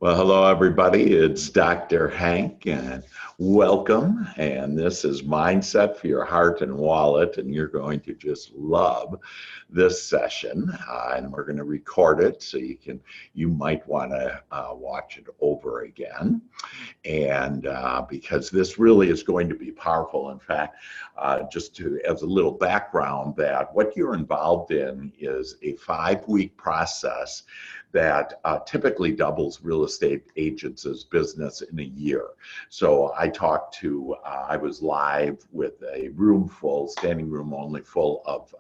Well, hello, everybody. It's Dr. Hank, and welcome. And this is Mindset for Your Heart and Wallet. And you're going to just love this session. And we're going to record it so you might want to watch it over again. And because this really is going to be powerful. In fact, as a little background, that what you're involved in is a 5-week process that typically doubles real estate agents' business in a year. So I was live with a room full, standing room only, full of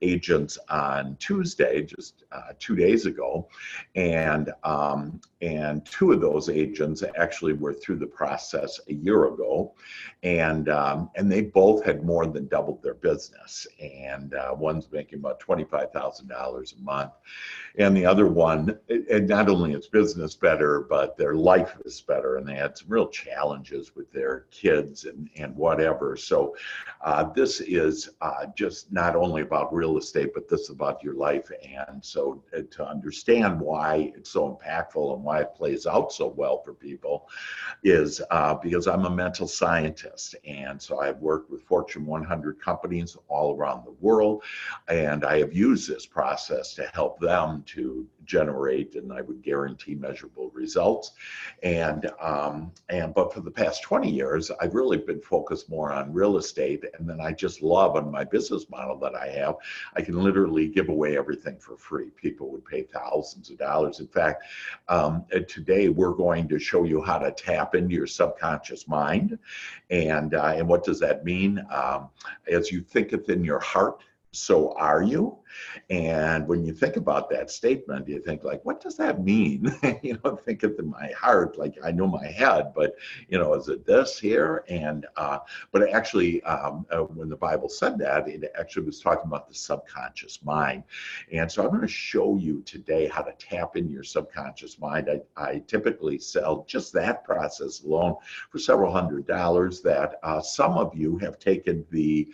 agents on Tuesday, just 2 days ago, and two of those agents actually were through the process a year ago, and they both had more than doubled their business, and one's making about $25,000 a month. And the other one, and not only is business better, but their life is better. And they had some real challenges with their kids and whatever. So this is just not only about real estate, but this is about your life. And so to understand why it's so impactful and why it plays out so well for people is because I'm a mental scientist. And so I've worked with Fortune 100 companies all around the world. And I have used this process to help them to generate, and I would guarantee, measurable results. But for the past 20 years, I've really been focused more on real estate. And then I just love, on my business model that I have, I can literally give away everything for free. People would pay thousands of dollars. In fact, today we're going to show you how to tap into your subconscious mind. And what does that mean? As you thinketh in your heart, so are you. And when you think about that statement, you think, like, what does that mean? Think of in my heart, like I know my head, but is it this here? And but actually, when the Bible said that, it actually was talking about the subconscious mind. And so I'm going to show you today how to tap into your subconscious mind. I typically sell just that process alone for several $100s. That some of you have taken the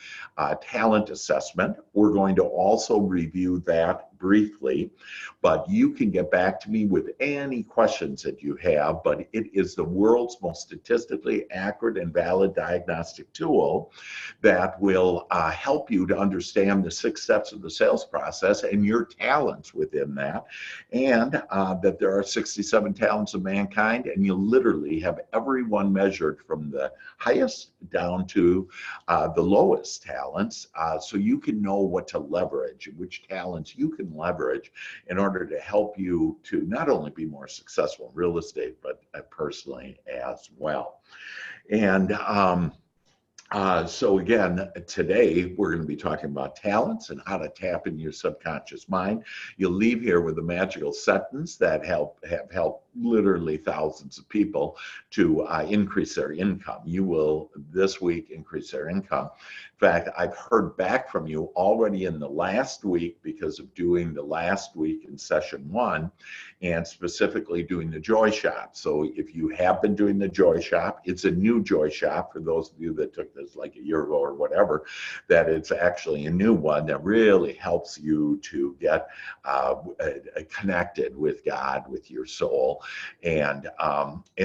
talent assessment. We're going to also review that briefly, but you can get back to me with any questions that you have. But it is the world's most statistically accurate and valid diagnostic tool that will help you to understand the 6 steps of the sales process and your talents within that, and that there are 67 talents of mankind, and you literally have everyone measured from the highest down to the lowest talents, so you can know what to leverage, which talents you can leverage in order to help you to not only be more successful in real estate, but personally as well. And so again, today we're going to be talking about talents and how to tap into your subconscious mind. You'll leave here with a magical sentence that have helped literally thousands of people to increase their income. You will this week increase their income. In fact, I've heard back from you already in the last week because of doing the last week in session 1 and specifically doing the Joy Shop. So if you have been doing the Joy Shop, it's a new Joy Shop for those of you that took this like a year ago or whatever, that it's actually a new one that really helps you to get connected with God, with your soul. And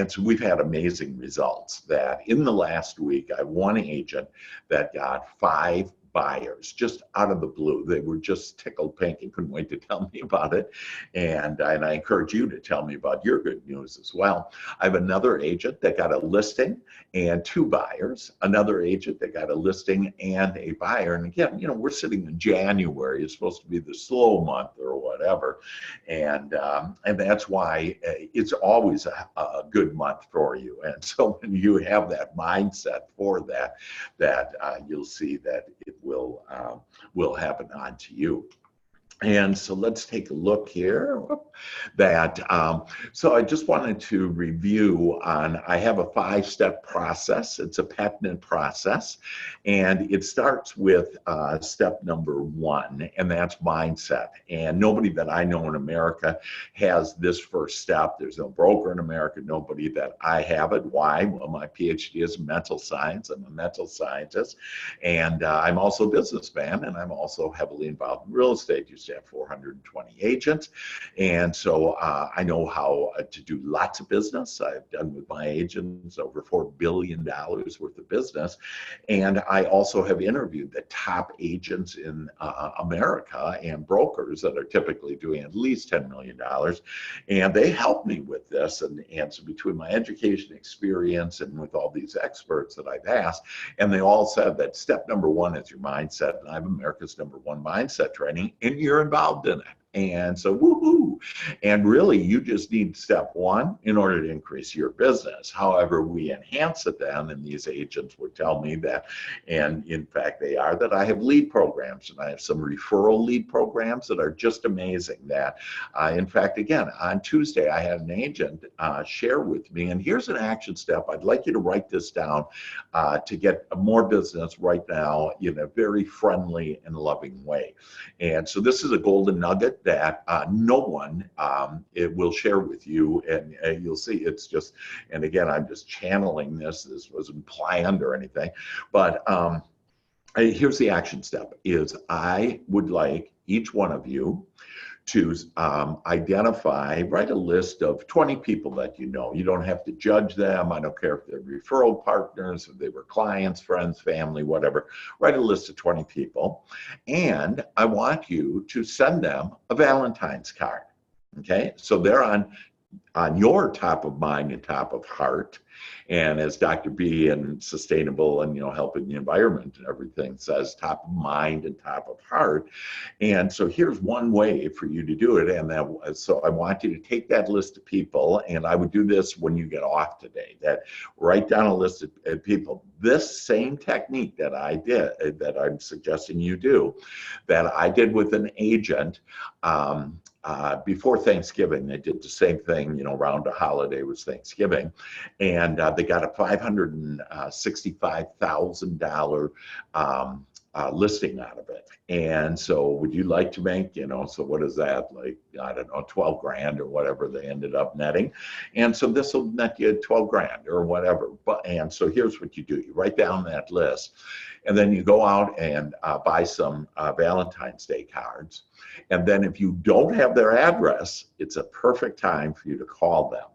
so we've had amazing results. That in the last week, I have one agent that got 5 buyers just out of the blue. They were just tickled pink and couldn't wait to tell me about it. And I encourage you to tell me about your good news as well. I have another agent that got a listing and 2 buyers, another agent that got a listing and a buyer. And again, we're sitting in January. It's supposed to be the slow month or whatever. And that's why it's always a good month for you. And so when you have that mindset for that you'll see that it will happen onto you. And so let's take a look here. So I just wanted to review on, I have a 5-step process. It's a patented process. And it starts with step number 1, and that's mindset. And nobody that I know in America has this first step. There's no broker in America, nobody that I have it. Why? Well, my PhD is in mental science. I'm a mental scientist. And I'm also a businessman, and I'm also heavily involved in real estate. You say, to have 420 agents. And so I know how to do lots of business. I've done with my agents over $4 billion worth of business. And I also have interviewed the top agents in America and brokers that are typically doing at least $10 million. And they help me with this. And so between my education experience and with all these experts that I've asked, and they all said that step number one is your mindset. And I have America's #1 mindset training, and you're involved in it. And so, woohoo. And really, you just need step one in order to increase your business. However, we enhance it then, and these agents would tell me that, and in fact, they are, that I have lead programs, and I have some referral lead programs that are just amazing. That, in fact, again, on Tuesday, I had an agent share with me, and here's an action step. I'd like you to write this down to get more business right now in a very friendly and loving way. And so this is a golden nugget that no one it will share with you, and you'll see it's just, and again, I'm just channeling this. This wasn't planned or anything, but here's the action step: is I would like each one of you to identify, write a list of 20 people that you know. You don't have to judge them. I don't care if they're referral partners, if they were clients, friends, family, whatever. Write a list of 20 people. And I want you to send them a Valentine's card. Okay, so they're on your top of mind and top of heart. And as Dr. B and sustainable and, helping the environment and everything says, top of mind and top of heart. And so here's one way for you to do it. And so I want you to take that list of people, and I would do this when you get off today, that write down a list of people. This same technique that I did, that I'm suggesting you do, that I did with an agent, before Thanksgiving. They did the same thing, around a holiday was Thanksgiving, and they got a $565,000 listing out of it. And so would you like to make, so what is that, like, I don't know, 12 grand or whatever they ended up netting. And so this will net you 12 grand or whatever. And so here's what you do. You write down that list, and then you go out and buy some Valentine's Day cards. And then if you don't have their address, it's a perfect time for you to call them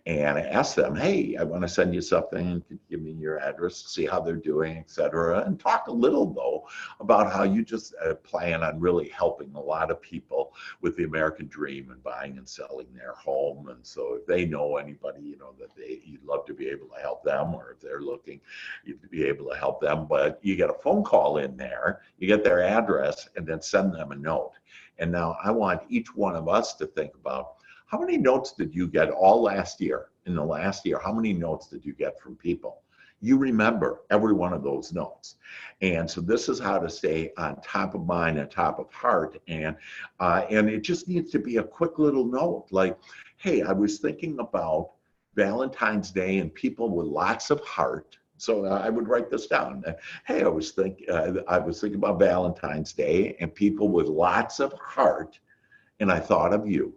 and ask them, hey, I want to send you something. Could you give me your address to see how they're doing, et cetera. And talk a little, though, about how you just plan on really helping a lot of people with the American dream and buying and selling their home. And so if they know anybody, that you'd love to be able to help them, or if they're looking, you'd be able to help them. But you get a phone call in there, you get their address, and then send them a note. And now I want each one of us to think about, how many notes did you get all last year? In the last year, how many notes did you get from people? You remember every one of those notes. And so this is how to stay on top of mind and top of heart. And it just needs to be a quick little note like, hey, I was thinking about Valentine's Day and people with lots of heart. So I would write this down. Hey, I was thinking about Valentine's Day and people with lots of heart, and I thought of you.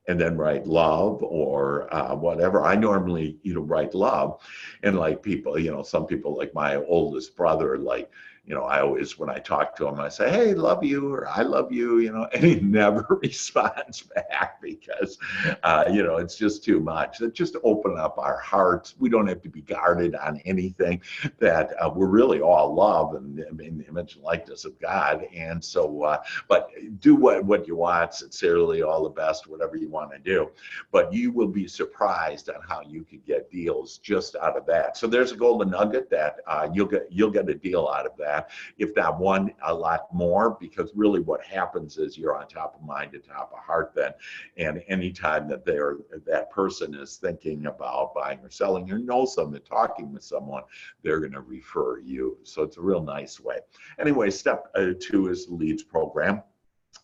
And then write love or whatever. I normally, write love, and like people, some people, like my oldest brother, like, I always, when I talk to him, I say, hey, love you, or I love you, and he never responds back because, it's just too much. It just open up our hearts. We don't have to be guarded on anything, that we're really all love and the image and likeness of God. And so, but do what you want, sincerely, all the best, whatever you want to do. But you will be surprised on how you could get deals just out of that. So there's a golden nugget that you'll get a deal out of that. If not one, a lot more, because really what happens is you're on top of mind and top of heart then. And anytime that that person is thinking about buying or selling, or knows someone, talking with someone, they're going to refer you. So it's a real nice way. Anyway, step 2 is the leads program.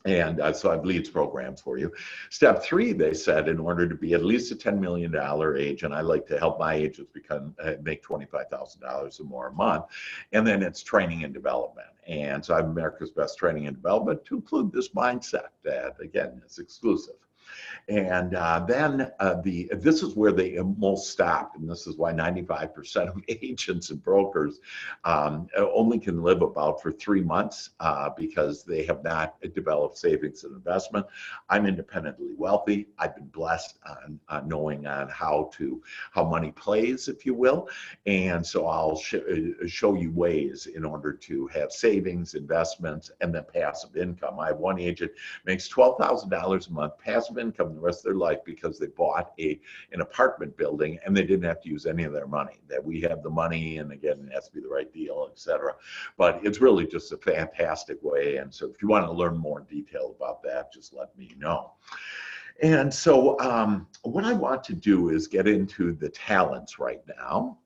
And so I have leads programs for you. Step 3, they said, in order to be at least a $10 million agent, I like to help my agents make $25,000 or more a month. And then it's training and development. And so I have America's Best Training and Development, to include this mindset that, again, is exclusive. And this is where they most stopped, and this is why 95% of agents and brokers only can live about for 3 months because they have not developed savings and investment. I'm independently wealthy. I've been blessed on knowing on how money plays, if you will, and so I'll show you ways in order to have savings, investments, and then passive income. I have one agent makes $12,000 a month passive income the rest of their life because they bought an apartment building and they didn't have to use any of their money. That we have the money, and again, it has to be the right deal, etc. But it's really just a fantastic way. And so if you want to learn more detail about that, just let me know. And so what I want to do is get into the talents right now.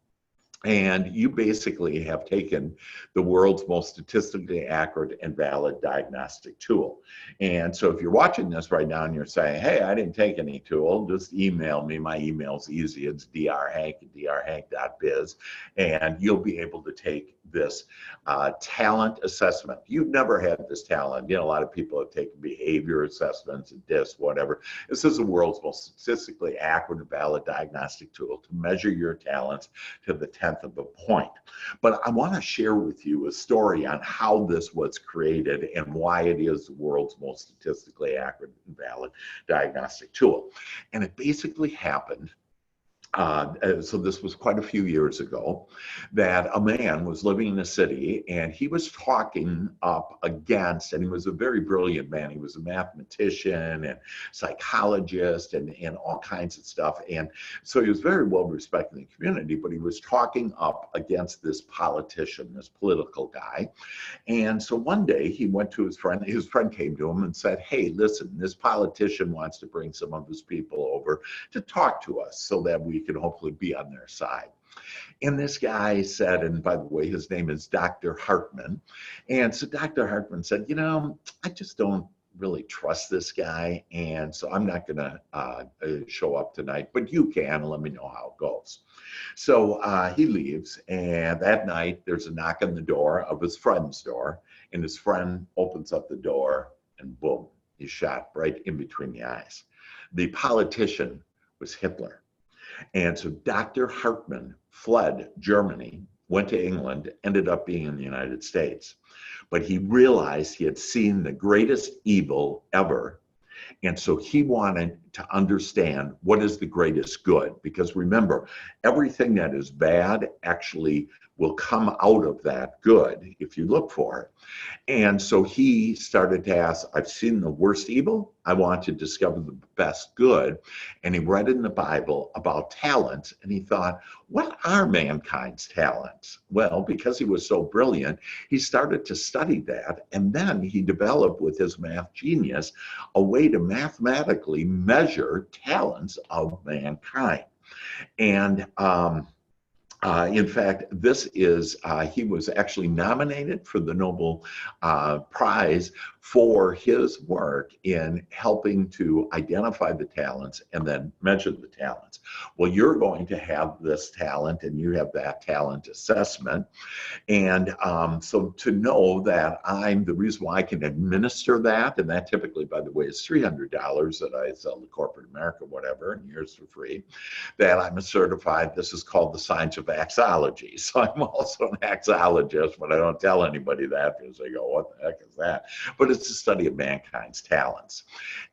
And you basically have taken the world's most statistically accurate and valid diagnostic tool. And so if you're watching this right now and you're saying, hey, I didn't take any tool, just email me. My email's easy. It's drhank@drhank.biz. And you'll be able to take this talent assessment. You've never had this talent. A lot of people have taken behavior assessments and DISC, whatever. This is the world's most statistically accurate and valid diagnostic tool to measure your talents to the 10th of a point. But I want to share with you a story on how this was created and why it is the world's most statistically accurate and valid diagnostic tool. And it basically happened so this was quite a few years ago, that a man was living in a city and he was talking up against, and he was a very brilliant man. He was a mathematician and psychologist and all kinds of stuff. And so he was very well respected in the community, but he was talking up against this politician, this political guy. And so one day he went to his friend came to him and said, hey, listen, this politician wants to bring some of his people over to talk to us so that we can hopefully be on their side. And this guy said, and by the way, his name is Dr. Hartman. And so Dr. Hartman said, I just don't really trust this guy. And so I'm not going to show up tonight, but you can let me know how it goes. So he leaves. And that night there's a knock on the door of his friend's door. And his friend opens up the door and boom, he's shot right in between the eyes. The politician was Hitler. And so Dr. Hartman fled Germany, went to England, ended up being in the United States. But he realized he had seen the greatest evil ever. And so he wanted to understand what is the greatest good. Because remember, everything that is bad actually will come out of that good if you look for it. And so he started to ask, I've seen the worst evil. I want to discover the best good. And he read in the Bible about talents. And he thought, what are mankind's talents? Well, because he was so brilliant, he started to study that. And then he developed with his math genius a way to mathematically measure talents of mankind. And in fact, he was actually nominated for the Nobel Prize for his work in helping to identify the talents and then measure the talents. Well, you're going to have this talent and you have that talent assessment. And so to know that the reason why I can administer that, and that typically, by the way, is $300 that I sell to corporate America, whatever, and yours for free, that I'm a certified, this is called the science of axology. So I'm also an axologist, but I don't tell anybody that because they go, what the heck is that? But it's the study of mankind's talents.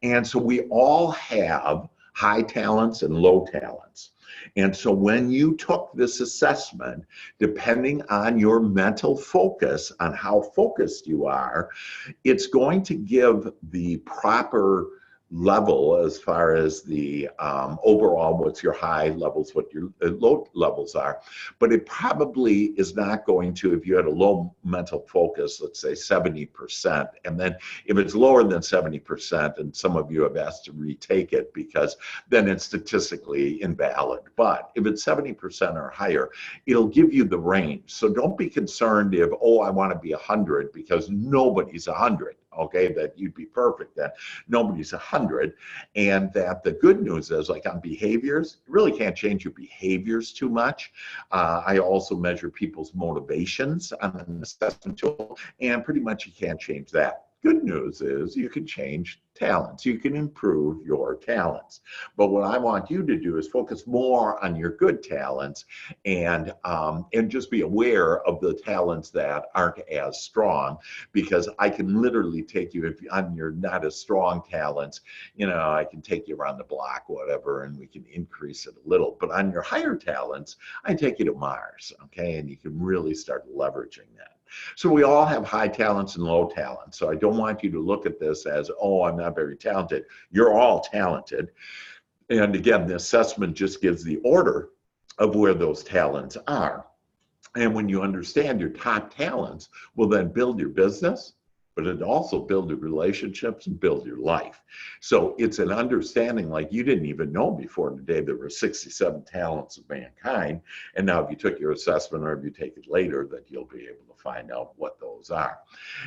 And so we all have high talents and low talents. And so when you took this assessment, depending on your mental focus, on how focused you are, it's going to give the proper level as far as the overall, what's your high levels, what your low levels are. But it probably is not going to, if you had a low mental focus, let's say 70%, and then if it's lower than 70%, and some of you have asked to retake it because then it's statistically invalid. But if it's 70% or higher, it'll give you the range. So don't be concerned if, oh, I want to be 100, because nobody's 100. Okay, that you'd be perfect, that nobody's 100. And that the good news is, like on behaviors, you really can't change your behaviors too much. I also measure people's motivations on an assessment tool, and pretty much you can't change that. Good news is you can change talents. You can improve your talents. But what I want you to do is focus more on your good talents and just be aware of the talents that aren't as strong, because I can literally take you, if on your not as strong talents, I can take you around the block, whatever, and we can increase it a little. But on your higher talents, I take you to Mars, okay? And you can really start leveraging that. So we all have high talents and low talents. So I don't want you to look at this as, oh, I'm not very talented. You're all talented. And again, the assessment just gives the order of where those talents are. And when you understand your top talents, will then build your business, but it also build your relationships and build your life. So it's an understanding like you didn't even know before today there were 67 talents of mankind. And now if you took your assessment, or if you take it later, that you'll be able to find out what those are.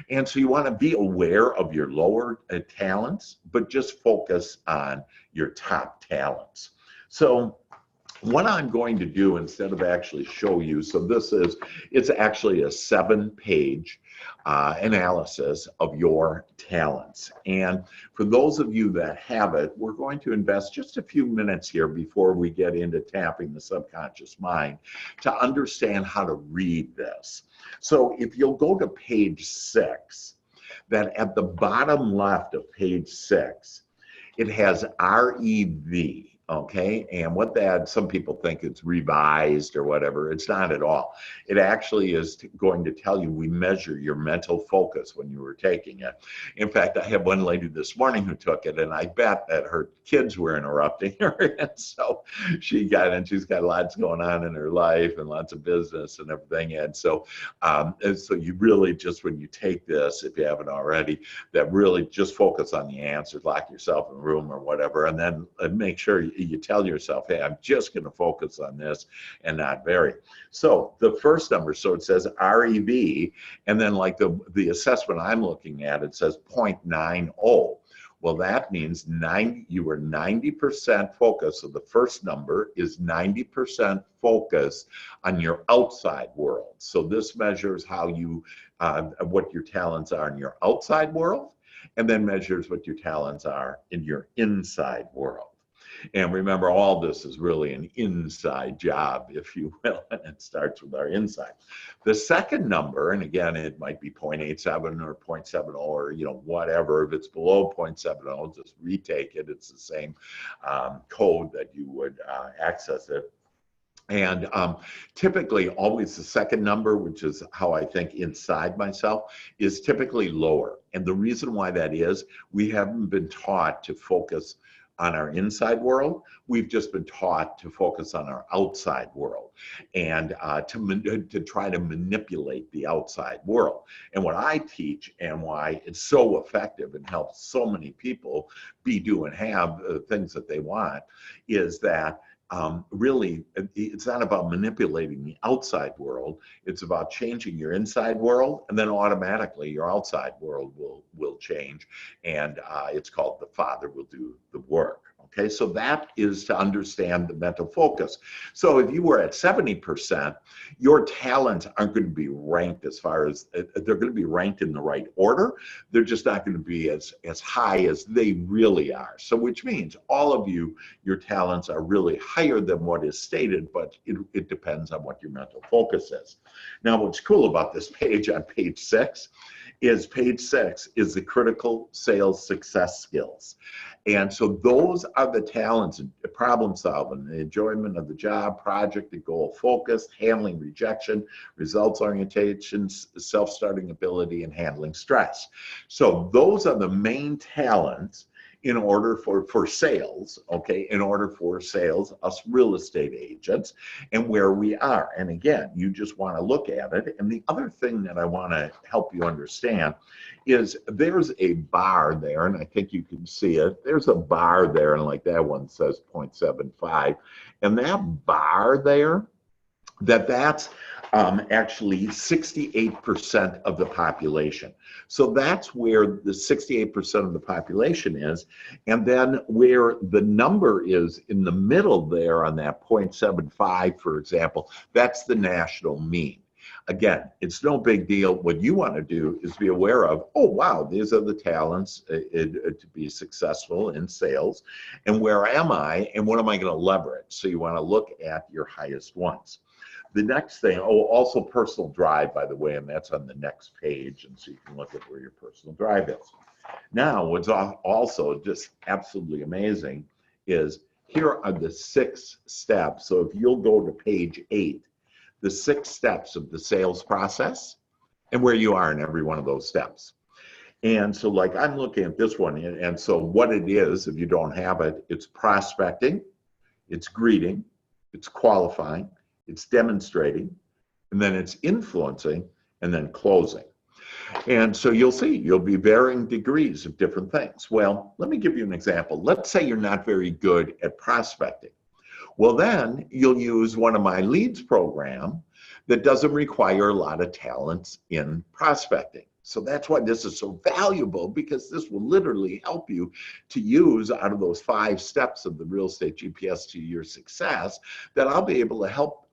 And so you want to be aware of your lower talents, but just focus on your top talents. So what I'm going to do, instead of actually show you, so it's actually a 7-page analysis of your talents. And for those of you that have it, we're going to invest just a few minutes here before we get into tapping the subconscious mind to understand how to read this. So if you'll go to page 6, that at the bottom left of page 6, it has REV. Okay, and what that, some people think it's revised or whatever. It's not at all. It actually is going to tell you, we measure your mental focus when you were taking it. In fact, I have one lady this morning who took it, and I bet that her kids were interrupting her. And so she's got lots going on in her life and lots of business and everything. And so you really just, when you take this, if you haven't already, that really just focus on the answers, lock yourself in a room or whatever, and then make sure you tell yourself, hey, I'm just going to focus on this and not vary. So the first number, so it says REV, and then like the assessment I'm looking at, it says 0.90. Well, that means you were 90% focused. So the first number is 90% focus on your outside world. So this measures how you, what your talents are in your outside world, and then measures what your talents are in your inside world. And remember, all this is really an inside job, if you will, and it starts with our inside. The second number, and again, it might be 0.87 or 0.70 or, whatever. If it's below 0.70, just retake it. It's the same code that you would access it. And typically, always the second number, which is how I think inside myself, is typically lower. And the reason why that is, we haven't been taught to focus on our inside world. We've just been taught to focus on our outside world and to try to manipulate the outside world. And what I teach, and why it's so effective and helps so many people do and have things that they want, is that really, it's not about manipulating the outside world. It's about changing your inside world, and then automatically your outside world will change. And it's called the Father will do the work. Okay, so that is to understand the mental focus. So if you were at 70%, your talents aren't going to be ranked as far as, they're going to be ranked in the right order. They're just not going to be as high as they really are. So which means all of you, your talents are really higher than what is stated, but it depends on what your mental focus is. Now, what's cool about this page on page 6 is the critical sales success skills. And so those are the talents: problem solving, the enjoyment of the job, project, the goal focus, handling rejection, results orientation, self-starting ability, and handling stress. So those are the main talents in order for sales, okay, in order for sales, us real estate agents, and where we are. And again, you just want to look at it. And the other thing that I want to help you understand is there's a bar there, and I think you can see it. There's a bar there, and like that one says 0.75. And that bar there, that's actually 68% of the population. So that's where the 68% of the population is. And then where the number is in the middle there on that 0.75, for example, that's the national mean. Again, it's no big deal. What you want to do is be aware of, oh, wow, these are the talents to be successful in sales. And where am I? And what am I going to leverage? So you want to look at your highest ones. The next thing, oh, also personal drive, by the way, and that's on the next page. And so you can look at where your personal drive is. Now, what's also just absolutely amazing is here are the 6 steps. So if you'll go to page 8, the 6 steps of the sales process and where you are in every one of those steps. And so like I'm looking at this one, and so what it is, if you don't have it, it's prospecting, it's greeting, it's qualifying, it's demonstrating, and then it's influencing, and then closing. And so you'll see, you'll be varying degrees of different things. Well, let me give you an example. Let's say you're not very good at prospecting. Well, then you'll use one of my leads program that doesn't require a lot of talents in prospecting. So that's why this is so valuable, because this will literally help you to use out of those 5 steps of the real estate GPS to your success, that I'll be able to help,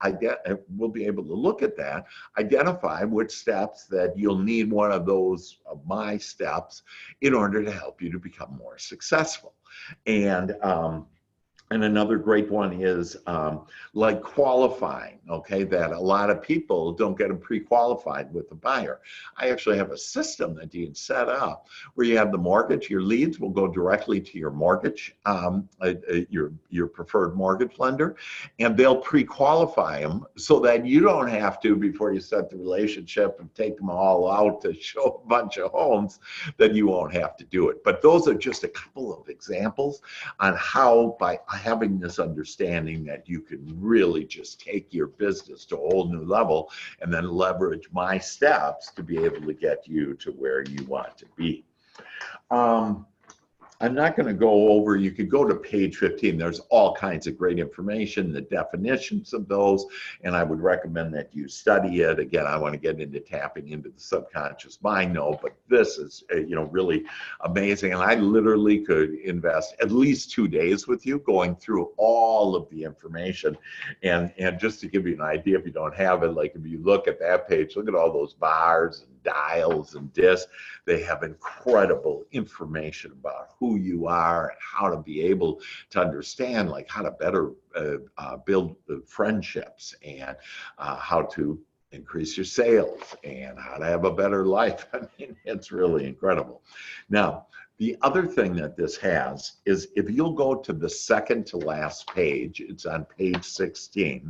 we'll be able to look at that, identify which steps that you'll need one of those of my steps in order to help you to become more successful. And another great one is like qualifying, okay, that a lot of people don't get them pre-qualified with the buyer. I actually have a system that you can set up where you have the mortgage, your leads will go directly to your mortgage, your preferred mortgage lender, and they'll pre-qualify them so that you don't have to, before you start the relationship and take them all out to show a bunch of homes, that you won't have to do it. But those are just a couple of examples on how, by having this understanding, that you can really just take your business to a whole new level and then leverage my steps to be able to get you to where you want to be. I'm not going to go over, you could go to page 15. There's all kinds of great information, the definitions of those, and I would recommend that you study it. Again, I want to get into tapping into the subconscious mind, no, but this is, really amazing. And I literally could invest at least 2 days with you going through all of the information. And just to give you an idea, if you don't have it, like if you look at that page, look at all those bars and dials and discs. They have incredible information about who you are and how to be able to understand, like how to better build friendships, and how to increase your sales, and how to have a better life. I mean, it's really incredible. Now, the other thing that this has is, if you'll go to the second to last page, it's on page 16,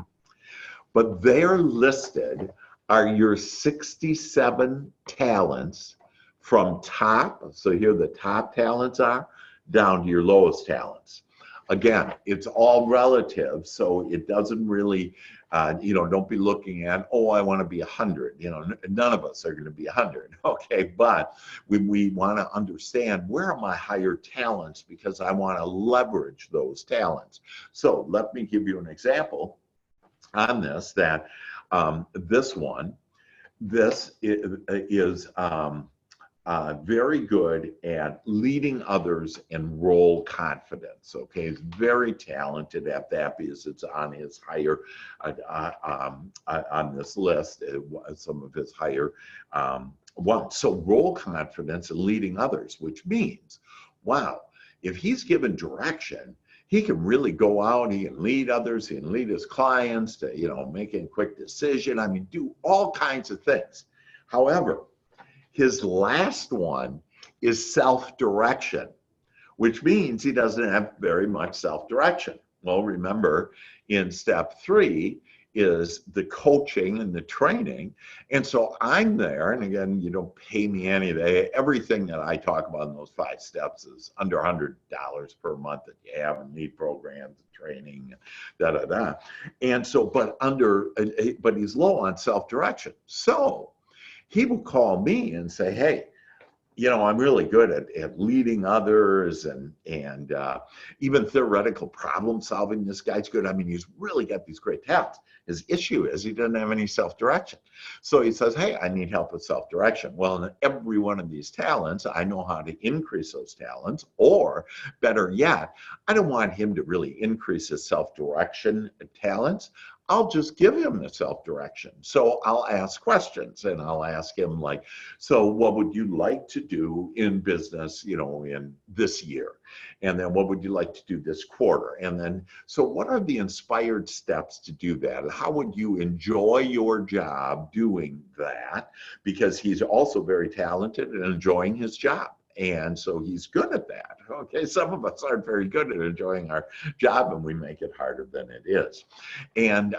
but they're listed are your 67 talents from top, so here the top talents are, down to your lowest talents. Again, it's all relative, so it doesn't really, don't be looking at, oh, I want to be 100. None of us are going to be 100, okay? But we want to understand, where are my higher talents, because I want to leverage those talents. So let me give you an example on this, that this is very good at leading others and role confidence. Okay, he's very talented at that, because it's on his higher on this list, some of his higher ones. So role confidence and leading others, which means, wow, if he's given direction, he can really go out, he can lead others, he can lead his clients to, making a quick decision. I mean, do all kinds of things. However, his last one is self-direction, which means he doesn't have very much self-direction. Well, remember, in step 3 is the coaching and the training. And so I'm there, and again, you don't pay me anything. Everything that I talk about in those 5 steps is under $100 per month that you have in lead programs, training, And so, but he's low on self-direction. So he will call me and say, hey, I'm really good at leading others and even theoretical problem solving. This guy's good. I mean, he's really got these great talents. His issue is he doesn't have any self-direction. So he says, hey, I need help with self-direction. Well, in every one of these talents, I know how to increase those talents, or better yet, I don't want him to really increase his self-direction talents. I'll just give him the self-direction. So I'll ask questions and I'll ask him like, so what would you like to do in business, in this year? And then what would you like to do this quarter? And then, so what are the inspired steps to do that? How would you enjoy your job doing that? Because he's also very talented and enjoying his job. And so he's good at that. Okay, some of us aren't very good at enjoying our job and we make it harder than it is. And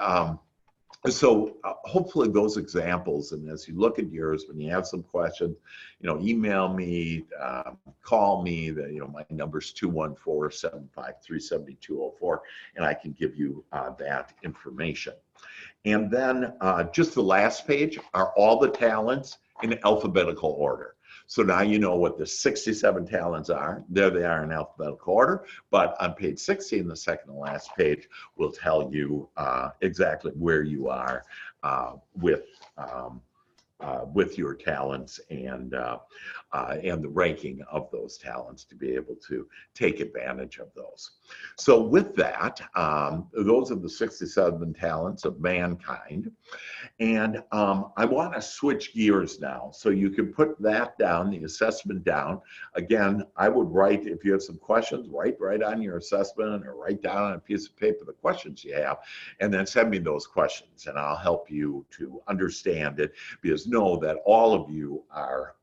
so hopefully those examples, and as you look at yours, when you have some questions, email me, call me. My number's 214-753-7204, and I can give you that information. And then just the last page are all the talents in alphabetical order. So now you know what the 67 talents are. There they are in alphabetical order. But on page 16, the second to last page, will tell you exactly where you are with your talents and the ranking of those talents to be able to take advantage of those. So with that, those are the 67 talents of mankind. And I want to switch gears now. So you can put that down, the assessment down. Again, I would write, if you have some questions, write on your assessment or write down on a piece of paper the questions you have, and then send me those questions and I'll help you to understand it, because know that all of you are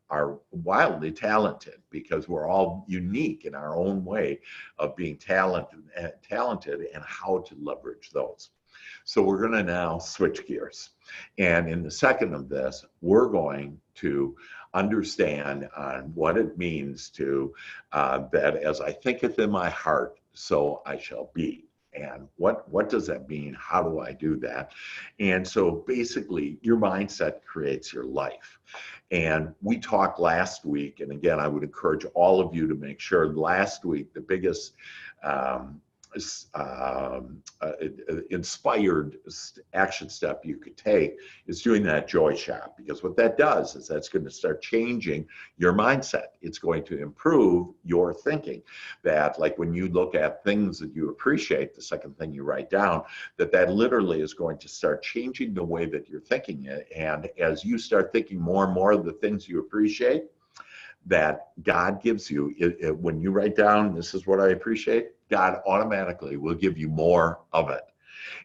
wildly talented, because we're all unique in our own way of being talented and how to leverage those. So we're going to now switch gears. And in the second of this, we're going to understand what it means to, that as I thinketh in my heart, so I shall be. And what does that mean? How do I do that? And so basically, your mindset creates your life. And we talked last week, and again, I would encourage all of you to make sure last week, the biggest inspired action step you could take is doing that joy shop, because what that does is that's going to start changing your mindset. It's going to improve your thinking. That, like when you look at things that you appreciate, the second thing you write down, that literally is going to start changing the way that you're thinking it. And as you start thinking more and more of the things you appreciate that God gives you, when you write down, this is what I appreciate, God automatically will give you more of it.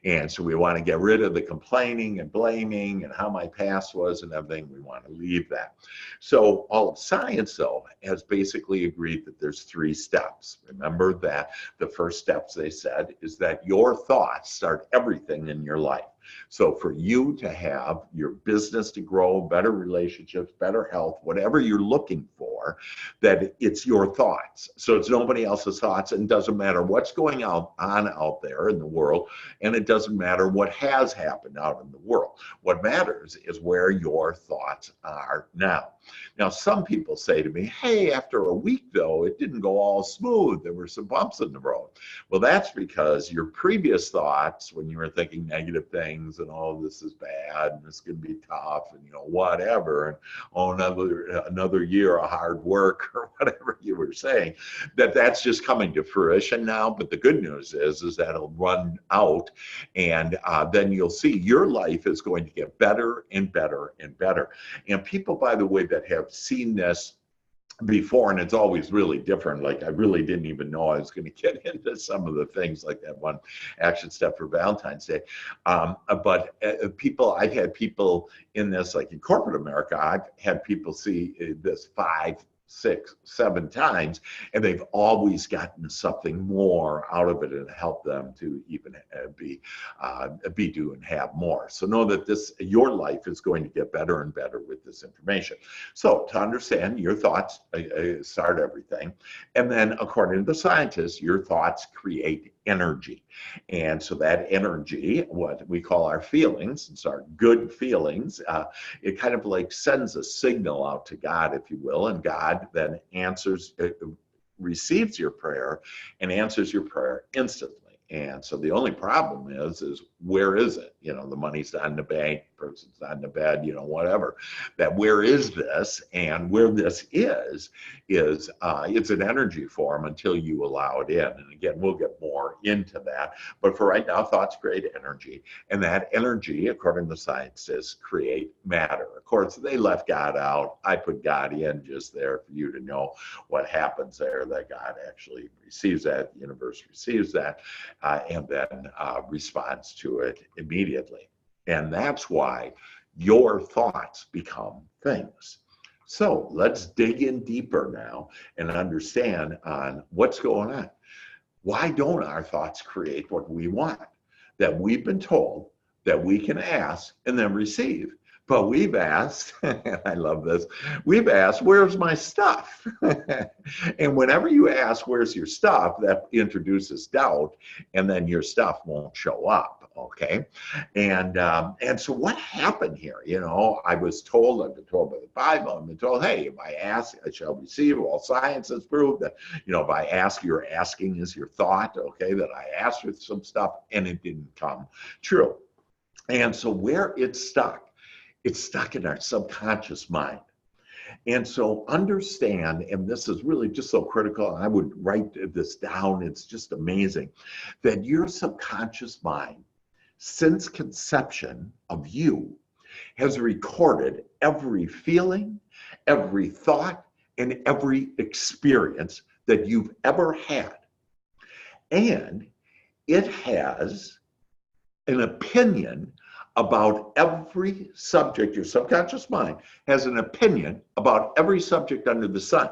And so we want to get rid of the complaining and blaming and how my past was and everything. We want to leave that. So all of science, though, has basically agreed that there's 3 steps. Remember that the first steps, they said, is that your thoughts start everything in your life. So for you to have your business to grow, better relationships, better health, whatever you're looking for, that it's your thoughts. So it's nobody else's thoughts, and it doesn't matter what's going on out there in the world, and it doesn't matter what has happened out in the world. What matters is where your thoughts are now. Now, some people say to me, hey, after a week, though, it didn't go all smooth. There were some bumps in the road. Well, that's because your previous thoughts, when you were thinking negative things, and oh, this is bad, and it's going to be tough, and whatever, and oh, another year of hard work, or whatever you were saying, that's just coming to fruition now. But the good news is that it'll run out, and then you'll see your life is going to get better and better and better. And people, by the way, that have seen this before, and it's always really different. Like, I really didn't even know I was going to get into some of the things like that one action step for Valentine's Day. But I've had people in this, like in corporate America, I've had people see this 5, 6, 7 times, and they've always gotten something more out of it and helped them to even be doing have more. So know that your life is going to get better and better with this information. So to understand, your thoughts start everything, and then according to the scientists, your thoughts create energy. And so that energy, what we call our feelings, it's our good feelings, it kind of like sends a signal out to God, if you will, and God then receives your prayer and answers your prayer instantly. And so the only problem is where is it? The money's not in the bank, person's not in the bed, whatever, that where is this? And where this is it's an energy form until you allow it in. And again, we'll get more into that. But for right now, thoughts create energy. And that energy, according to scientists, create matter. Of course, they left God out. I put God in just there for you to know what happens there, that God actually receives that, the universe receives that, and then responds to it immediately. And that's why your thoughts become things. So let's dig in deeper now and understand on what's going on. Why don't our thoughts create what we want? That we've been told that we can ask and then receive. But we've asked, and I love this, we've asked, where's my stuff? And whenever you ask, where's your stuff, that introduces doubt, and then your stuff won't show up, okay? And so what happened here? I was told, I've been told by the Bible, I've been told, hey, if I ask, I shall receive. All science has proved that, if I ask, your asking is your thought, okay? That I asked for some stuff, and it didn't come true. And so where it's stuck in our subconscious mind. And so understand, and this is really just so critical, and I would write this down, it's just amazing, that your subconscious mind, since conception of you, has recorded every feeling, every thought, and every experience that you've ever had. And it has an opinion about every subject. Your subconscious mind has an opinion about every subject under the sun.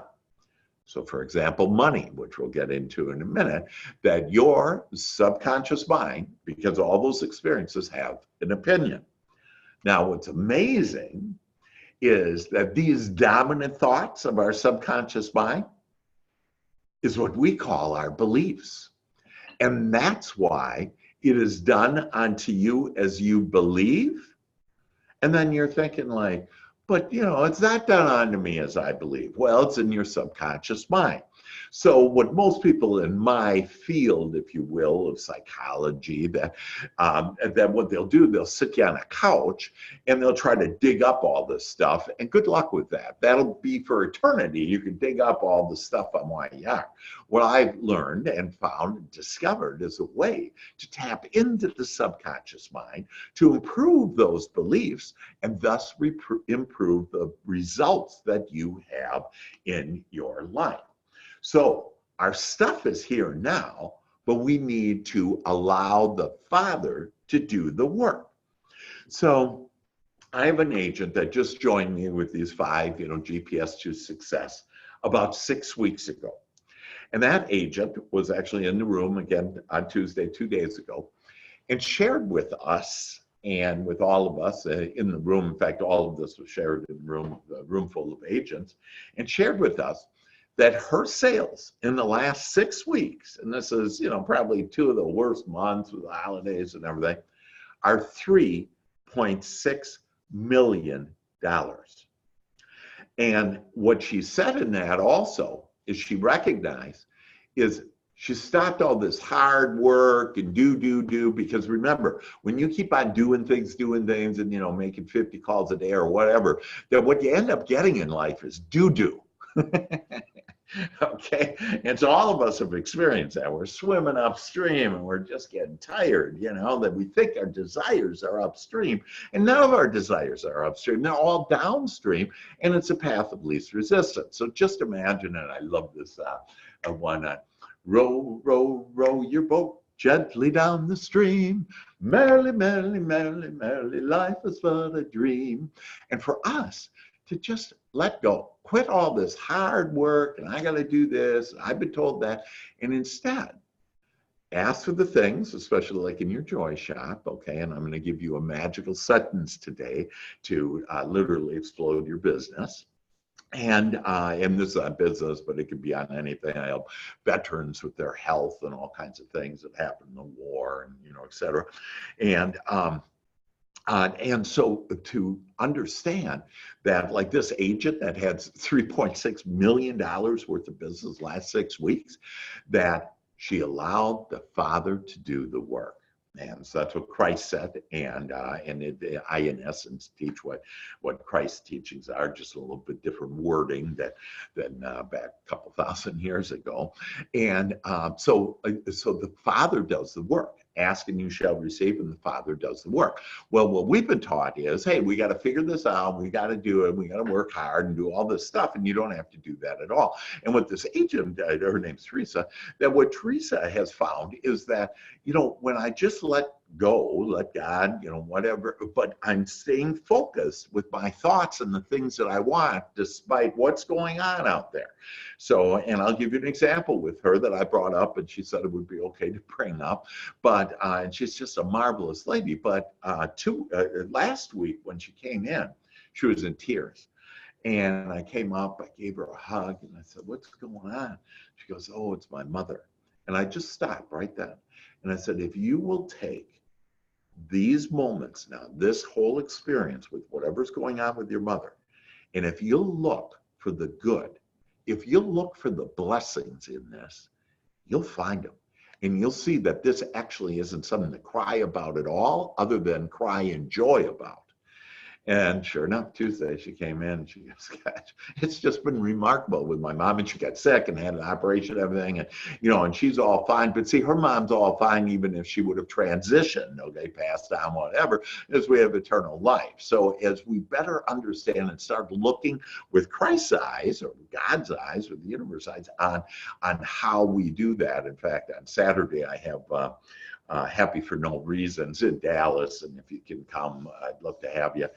So for example, money, which we'll get into in a minute, that your subconscious mind, because all those experiences have an opinion. Now, what's amazing is that these dominant thoughts of our subconscious mind is what we call our beliefs. And that's why it is done unto you as you believe. And then you're thinking like, but it's not done unto me as I believe. Well, it's in your subconscious mind. So what most people in my field, if you will, of psychology, that what they'll do, they'll sit you on a couch and they'll try to dig up all this stuff. And good luck with that. That'll be for eternity. You can dig up all the stuff on why you are. What I've learned and found and discovered is a way to tap into the subconscious mind to improve those beliefs and thus improve the results that you have in your life. So our stuff is here now, but we need to allow the Father to do the work. So I have an agent that just joined me with these 5, GPS to success about 6 weeks ago. And that agent was actually in the room again on Tuesday, 2 days ago, and shared with us and with all of us in the room. In fact, all of this was shared in the room full of agents, and shared with us that her sales in the last 6 weeks, and this is, probably 2 of the worst months with the holidays and everything, are $3.6 million. And what she said in that also is she recognized is she stopped all this hard work and do, because remember, when you keep on doing things and, making 50 calls a day or whatever, that what you end up getting in life is do. Okay, and so all of us have experienced that. We're swimming upstream and we're just getting tired, that we think our desires are upstream, and none of our desires are upstream. They're all downstream, and it's a path of least resistance. So just imagine, and I love this one, row, row, row your boat gently down the stream. Merrily, merrily, merrily, merrily, life is but a dream. And for us to just let go, quit all this hard work, and I got to do this, I've been told that, and instead ask for the things, especially like in your joy shop, okay? And I'm going to give you a magical sentence today to literally explode your business. And this is on business, but it could be on anything. I help veterans with their health and all kinds of things that happen in the war, and et cetera. And so to understand that, like this agent that had $3.6 million worth of business last 6 weeks, that she allowed the Father to do the work. And so that's what Christ said, and I, in essence, teach what Christ's teachings are, just a little bit different wording than back a couple thousand years ago. And so the Father does the work. Ask and you shall receive, and the Father does the work. Well, what we've been taught is, hey, we got to figure this out. We got to do it. We got to work hard and do all this stuff, and you don't have to do that at all. And what this agent, her name's Teresa, that what Teresa has found is that, when I just let God, whatever, but I'm staying focused with my thoughts and the things that I want, despite what's going on out there. So, and I'll give you an example with her that I brought up, and she said it would be okay to bring up, but and she's just a marvelous lady. But last week when she came in, she was in tears. And I came up, I gave her a hug, and I said, "What's going on?" She goes, "Oh, it's my mother." And I just stopped right then. And I said, if you will take these moments now, this whole experience with whatever's going on with your mother, and if you'll look for the good, if you'll look for the blessings in this, you'll find them. And you'll see that this actually isn't something to cry about at all, other than cry in joy about. And sure enough, Tuesday she came in and she goes, "Gosh, it's just been remarkable with my mom." And she got sick and had an operation and everything. And, and she's all fine. But see, her mom's all fine, even if she would have transitioned, okay, passed on, whatever, as we have eternal life. So as we better understand and start looking with Christ's eyes, or God's eyes, or the universe eyes, on how we do that. In fact, on Saturday, I have Happy for No Reasons in Dallas, and if you can come, I'd love to have you.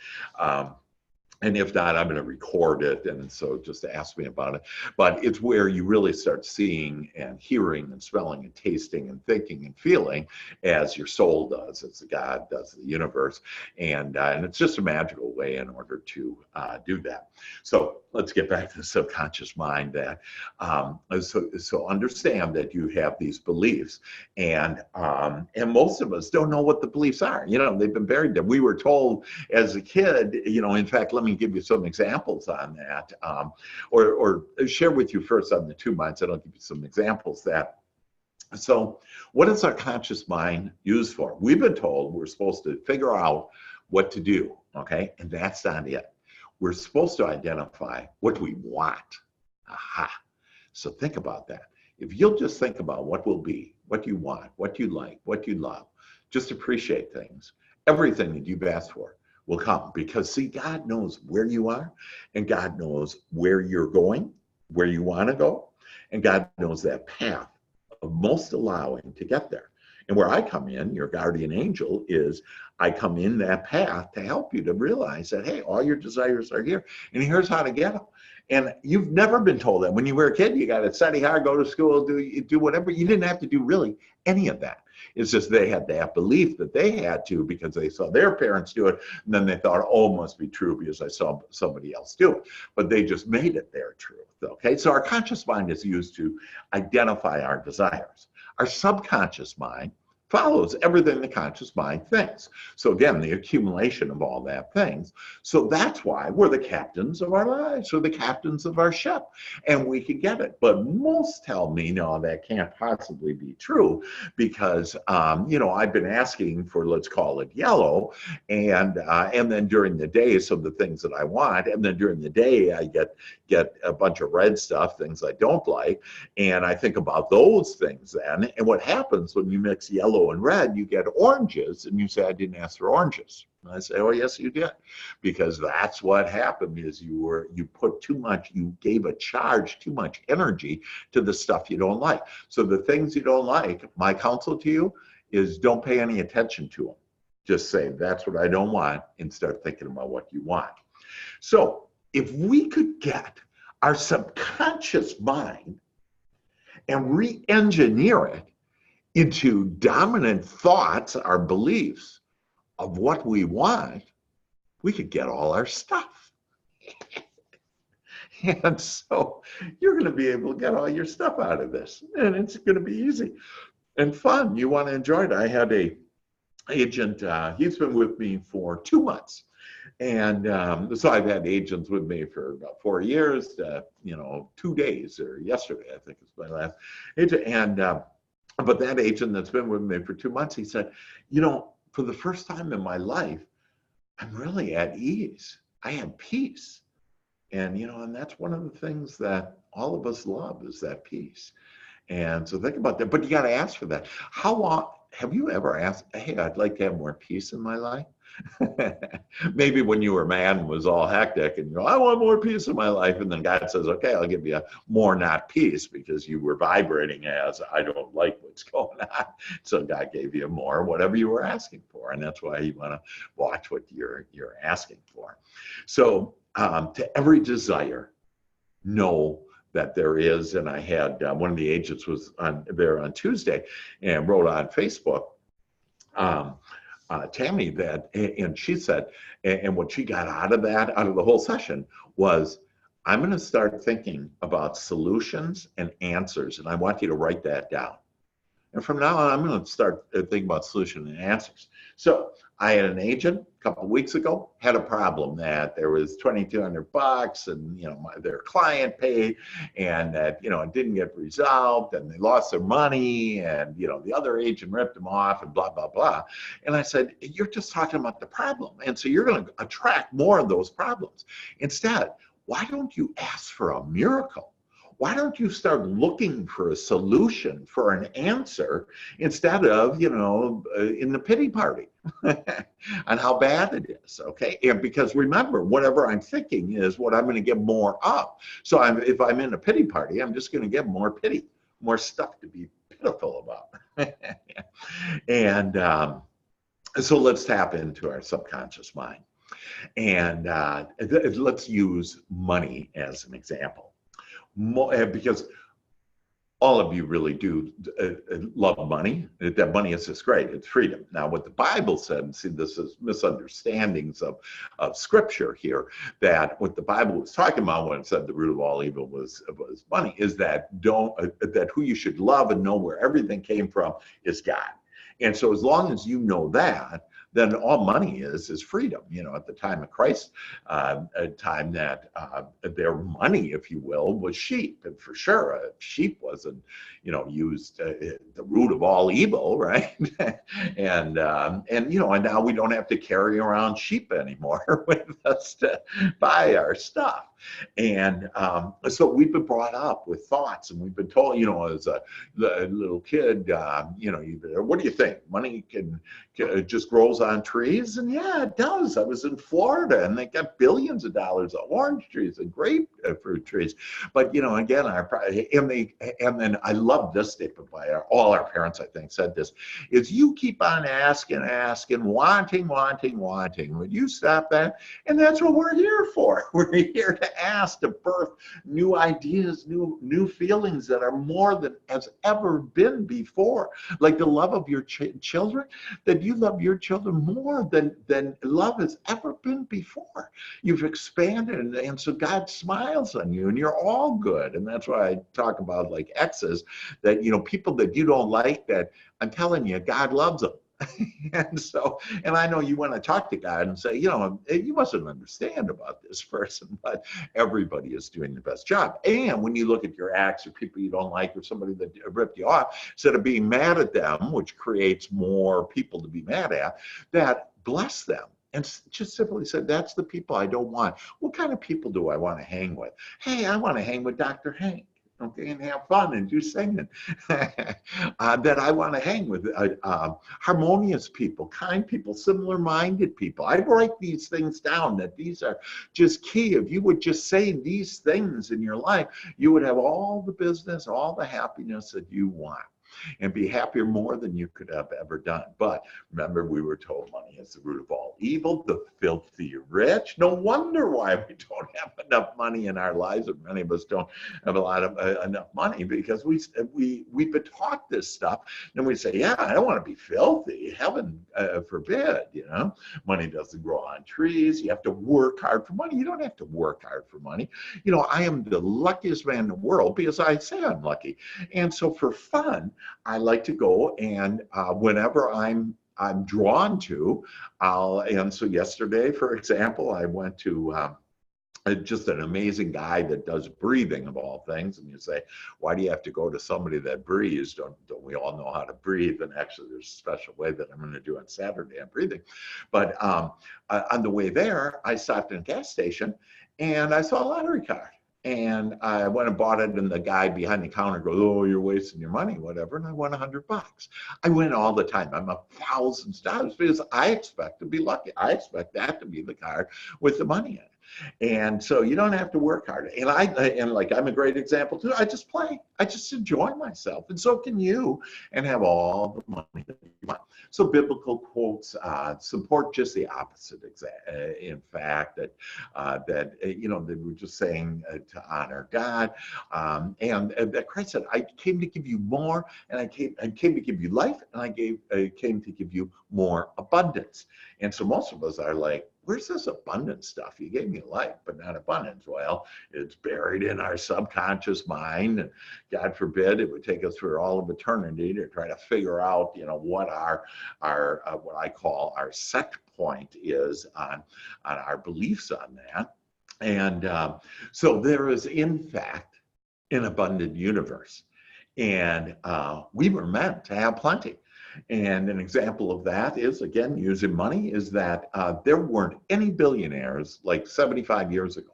And if not, I'm going to record it, and so just ask me about it. But it's where you really start seeing and hearing and smelling and tasting and thinking and feeling as your soul does, as God does the universe. And it's just a magical way in order to do that. So let's get back to the subconscious mind. That so understand that you have these beliefs, and most of us don't know what the beliefs are. They've been buried there. We were told as a kid, in fact, let me give you some examples on that, or share with you first on the two minds, and I'll give you some examples that. So what is our conscious mind used for? We've been told we're supposed to figure out what to do, okay? And that's not it. We're supposed to identify what we want. Aha. So think about that. If you'll just think about what will be, what you want, what you like, what you love, just appreciate things, everything that you've asked for will come. Because see, God knows where you are, and God knows where you're going, where you want to go, and God knows that path of most allowing to get there. And where I come in, your guardian angel, is I come in that path to help you to realize that, hey, all your desires are here, and here's how to get them. And you've never been told that. When you were a kid, you got to study hard, go to school, do whatever. You didn't have to do really any of that. It's just they had that belief that they had to, because they saw their parents do it, and then they thought, oh, it must be true because I saw somebody else do it. But they just made it their truth, okay? So our conscious mind is used to identify our desires. Our subconscious mind follows everything the conscious mind thinks. So again, the accumulation of all that things. So that's why we're the captains of our lives, we're the captains of our ship, and we can get it. But most tell me, no, that can't possibly be true, because I've been asking for, let's call it yellow, and then during the day, so the things that I want, and then during the day I get a bunch of red stuff, things I don't like, and I think about those things then. And what happens when you mix yellow and red, you get oranges, and you say, I didn't ask for oranges. And I say, oh yes, you did, because that's what happened. Is you put too much, you gave a charge, too much energy to the stuff you don't like. So the things you don't like, my counsel to you is don't pay any attention to them. Just say, that's what I don't want, and start thinking about what you want. So if we could get our subconscious mind and re-engineer it into dominant thoughts, our beliefs of what we want, we could get all our stuff. And so you're going to be able to get all your stuff out of this, and it's going to be easy and fun. You want to enjoy it. I had a agent, he's been with me for 2 months. And so I've had agents with me for about 4 years, 2 days, or yesterday, I think is my last agent. And But that agent that's been with me for 2 months, he said, you know, for the first time in my life, I'm really at ease. I have peace. And, you know, and that's one of the things that all of us love is that peace. And so think about that. But you got to ask for that. How long have you ever asked, hey, I'd like to have more peace in my life? Maybe when you were mad and was all hectic and you go, I want more peace in my life. And then God says, okay, I'll give you a more not peace because you were vibrating as I don't like what's going on. So God gave you more, whatever you were asking for. And that's why you want to watch what you're asking for. So to every desire, know that there is, and I had one of the agents was on there on Tuesday and wrote on Facebook, Tammy, that, and she said, and what she got out of that, out of the whole session was, I'm going to start thinking about solutions and answers, and I want you to write that down. And from now on, I'm going to start thinking about solutions and answers. So I had an agent a couple of weeks ago, had a problem that there was $2,200 and, you know, their client paid and that, you know, it didn't get resolved and they lost their money and, you know, the other agent ripped them off and blah, blah, blah. And I said, you're just talking about the problem. And so you're going to attract more of those problems. Instead, why don't you ask for a miracle? Why don't you start looking for a solution, for an answer, instead of, you know, in the pity party on how bad it is, okay? And because remember, whatever I'm thinking is what I'm going to get more of. So if I'm in a pity party, I'm just going to get more pity, more stuff to be pitiful about. And so let's tap into our subconscious mind. And let's use money as an example. Because all of you really do love money. That money is just great. It's freedom. Now, what the Bible said, and see, this is misunderstandings of scripture here, that what the Bible was talking about when it said the root of all evil was money, is that that who you should love and know where everything came from is God. And so as long as you know that, then all money is freedom. You know, at the time of Christ, a time that their money, if you will, was sheep. And for sure, a sheep wasn't, you know, used the root of all evil, right? and you know, and now we don't have to carry around sheep anymore with us to buy our stuff. And so we've been brought up with thoughts, and we've been told, you know, as a little kid, you know, what do you think? Money can just grows on trees? And yeah, it does. I was in Florida, and they got billions of dollars of orange trees and grapefruit trees. But you know, again, and then I love this statement by all our parents. I think said this: is you keep on asking, wanting. Would you stop that? And that's what we're here for. We're here to ask, to birth new ideas, new feelings that are more than has ever been before. Like the love of your children, that you love your children more than love has ever been before. You've expanded, and so God smiles on you, and you're all good. And that's why I talk about like exes, that, you know, people that you don't like, that I'm telling you, God loves them. And so, and I know you want to talk to God and say, you know, you mustn't understand about this person, but everybody is doing the best job. And when you look at your acts or people you don't like or somebody that ripped you off, instead of being mad at them, which creates more people to be mad at, that bless them. And just simply said, that's the people I don't want. What kind of people do I want to hang with? Hey, I want to hang with Dr. Hank. Okay, and have fun and do singing. That I want to hang with harmonious people, kind people, similar-minded people. I write these things down, that these are just key. If you would just say these things in your life, you would have all the business, all the happiness that you want, and be happier more than you could have ever done. But remember, we were told money is the root of all evil, the filthy rich. No wonder why we don't have enough money in our lives, or many of us don't have a lot of enough money, because we've been taught this stuff. And we say, yeah, I don't want to be filthy. Heaven forbid, you know. Money doesn't grow on trees. You have to work hard for money. You don't have to work hard for money. You know, I am the luckiest man in the world because I say I'm lucky. And so for fun, I like to go, and whenever I'm drawn to, and so yesterday, for example, I went to just an amazing guy that does breathing of all things. And you say, why do you have to go to somebody that breathes? Don't we all know how to breathe? And actually, there's a special way that I'm going to do on Saturday on breathing. But on the way there, I stopped at a gas station and I saw a lottery card. And I went and bought it, and the guy behind the counter goes, "Oh, you're wasting your money, whatever." And I won $100. I win all the time. I'm up thousands of dollars because I expect to be lucky. I expect that to be the card with the money in it. And so you don't have to work hard. And like I'm a great example too. I just play. I just enjoy myself, and so can you, and have all the money that you want. So biblical quotes support just the opposite. In fact, that they were just saying to honor God, and that Christ said, "I came to give you more, and I came to give you life, and I came to give you more abundance." And so most of us are like, where's this abundance stuff? You gave me life, but not abundance. Well, it's buried in our subconscious mind. And God forbid it would take us through all of eternity to try to figure out, what our what I call our set point is on our beliefs on that. And so there is, in fact, an abundant universe. And we were meant to have plenty. And an example of that is, again, using money, is that there weren't any billionaires like 75 years ago.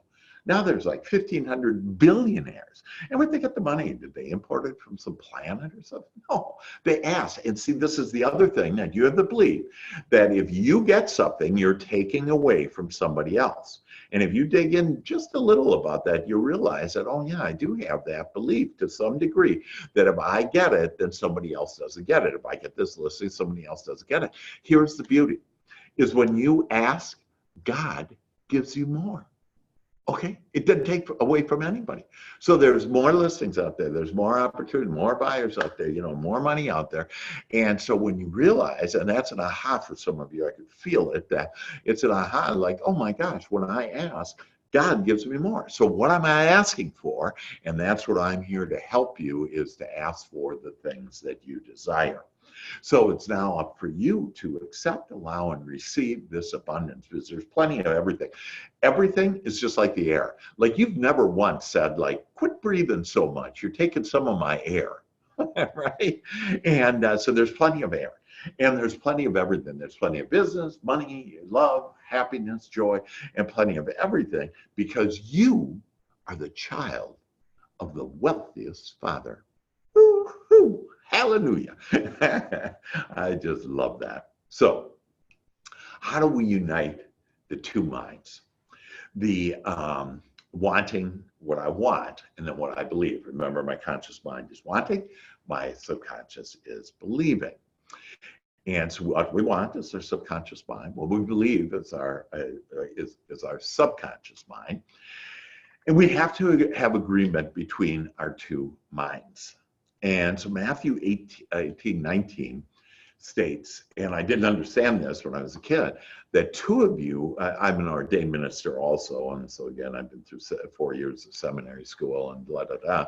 Now there's like 1,500 billionaires. And where'd they get the money? Did they import it from some planet or something? No, they asked. And see, this is the other thing that you have to believe, that if you get something, you're taking away from somebody else. And if you dig in just a little about that, you'll realize that, oh yeah, I do have that belief to some degree, that if I get it, then somebody else doesn't get it. If I get this listing, somebody else doesn't get it. Here's the beauty, is when you ask, God gives you more. Okay, it doesn't take away from anybody. So there's more listings out there. There's more opportunity, more buyers out there, more money out there. And so when you realize, and that's an aha for some of you, I can feel it, that it's an aha, like, oh my gosh, when I ask, God gives me more. So what am I asking for? And that's what I'm here to help you, is to ask for the things that you desire. So it's now up for you to accept, allow, and receive this abundance, because there's plenty of everything. Everything is just like the air. Like, you've never once said, like, quit breathing so much, you're taking some of my air, right? And so there's plenty of air, and there's plenty of everything. There's plenty of business, money, love, happiness, joy, and plenty of everything, because you are the child of the wealthiest father. Woo-hoo! Hallelujah. I just love that. So how do we unite the two minds? The wanting what I want, and then what I believe. Remember, my conscious mind is wanting, my subconscious is believing. And so what we want is our subconscious mind. What we believe is our subconscious mind. And we have to have agreement between our two minds. And so Matthew 18:19 states, and I didn't understand this when I was a kid, that two of you, I'm an ordained minister also, and so again, I've been through 4 years of seminary school and blah, blah, blah,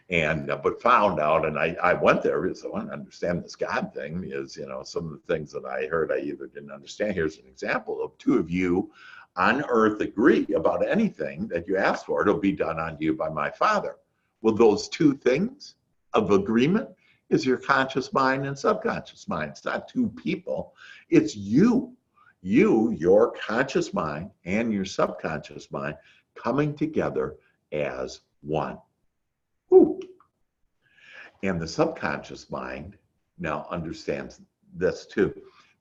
and but found out, and I went there because I want to understand this God thing, is, some of the things that I heard I either didn't understand. Here's an example of two of you on earth agree about anything that you ask for, it'll be done on you by my Father. Well, those two things of agreement is your conscious mind and subconscious mind. It's not two people, it's you, your conscious mind and your subconscious mind coming together as one. Ooh. And the subconscious mind now understands this too.